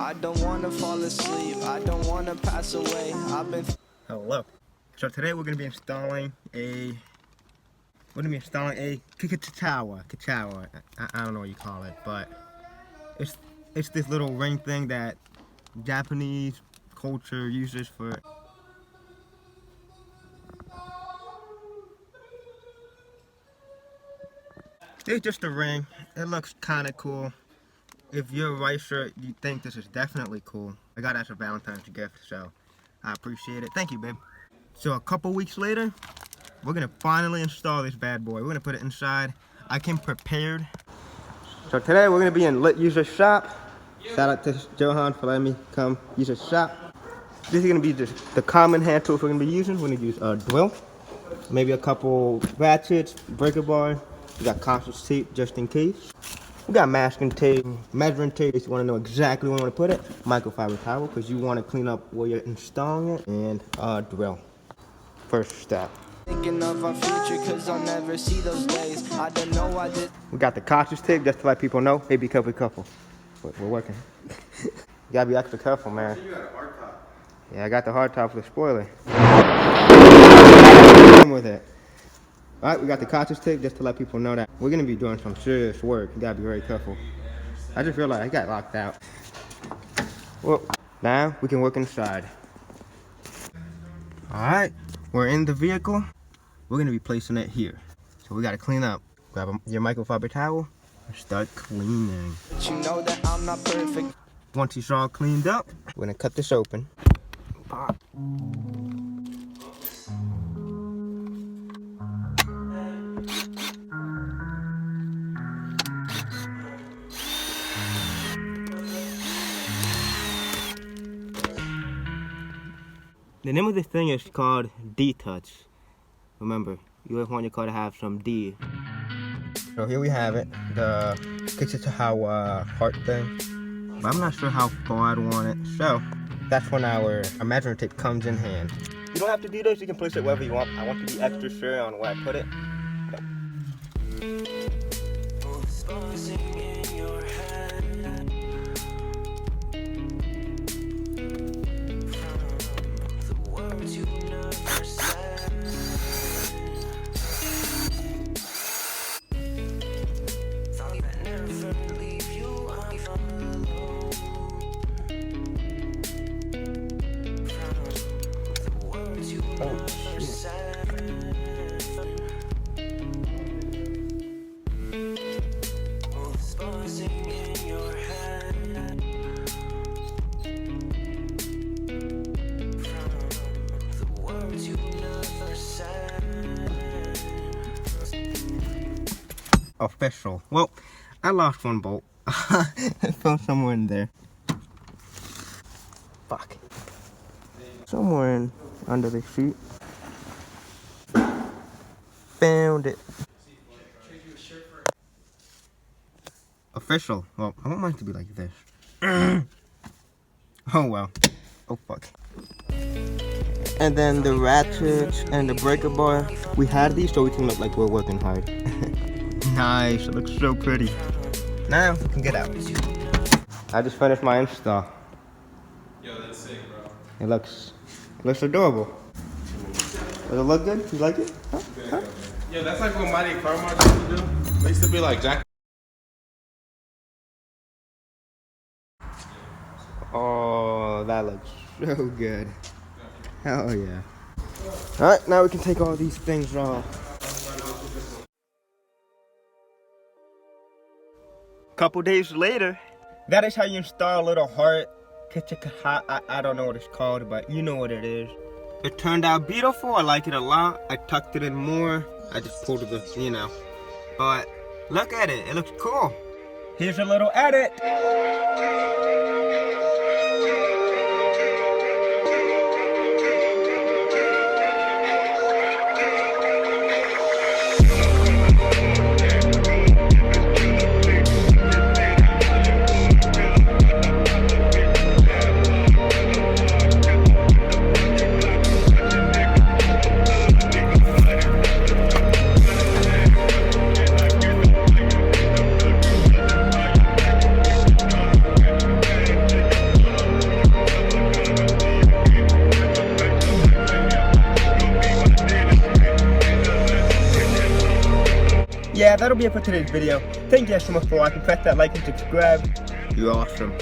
I don't wanna fall asleep, I don't wanna pass away. Hello. So today we're gonna be installing a Tsurikawa. I don't know what you call it, but it's this little ring thing that Japanese culture uses for. It's just a ring. It looks kind of cool. If you're a racer, you think this is definitely cool. I got it as a Valentine's gift, so I appreciate it. Thank you, babe. So a couple weeks later, we're gonna finally install this bad boy. We're gonna put it inside. I came prepared. So today we're gonna be in Lit User Shop. Shout out to Johan for letting me come use his shop. This is gonna be just the common hand tools we're gonna be using. We're gonna use a drill, maybe a couple ratchets, breaker bar. We got cautious tape just in case. We got masking tape, measuring tape if you want to know exactly where you want to put it. Microfiber towel because you want to clean up where you're installing it, and a drill. First step. Thinking of our future because I'll never see those days. I don't know why this. We got the cautious tape just to let people know. Hey, be careful. We're working. You gotta be extra careful, man. You got a hard top. Yeah, I got the hard top for the spoiler. With it. Alright, we got the cautious tape just to let people know that we're gonna be doing some serious work. You gotta be very careful. I just realized I got locked out. Well, now we can work inside. Alright, we're in the vehicle. We're gonna be placing it here. So we gotta clean up. Grab your microfiber towel and start cleaning. But you know that I'm not perfect. Once it's all cleaned up, we're gonna cut this open. Pop. The name of this thing is called D-Touch. Remember, you always want your car to have some D. So here we have it, the Tsurikawa heart thing. But I'm not sure how far I'd want it, so that's when our measuring tape comes in hand. You don't have to do this, you can place it wherever you want. I want to be extra sure on where I put it. Official. Well, I lost one bolt. It fell somewhere in there. Fuck. Somewhere in under the seat. Found it. Official. Well, I want mine to be like this. Oh well. Oh fuck. And then the ratchets and the breaker bar. We had these so we can look like we're working hard. Nice, it looks so pretty. Now we can get out. I just finished my install. Yo, that's sick, bro. It looks adorable. Does it look good? You like it? Huh? Yeah, that's like what Mighty Car Mart used to do. They used to be like Jack. Oh, that looks so good. Hell yeah. Alright, now we can take all these things off. Couple days later, that is how you install a little heart. I don't know what it's called, but you know what it is. It turned out beautiful. I like it a lot. I tucked it in more. I just pulled it, you know. But look at it. It looks cool. Here's a little edit. yeah, that'll be it for today's video. Thank you guys so much for watching. Press that like and subscribe. You're awesome.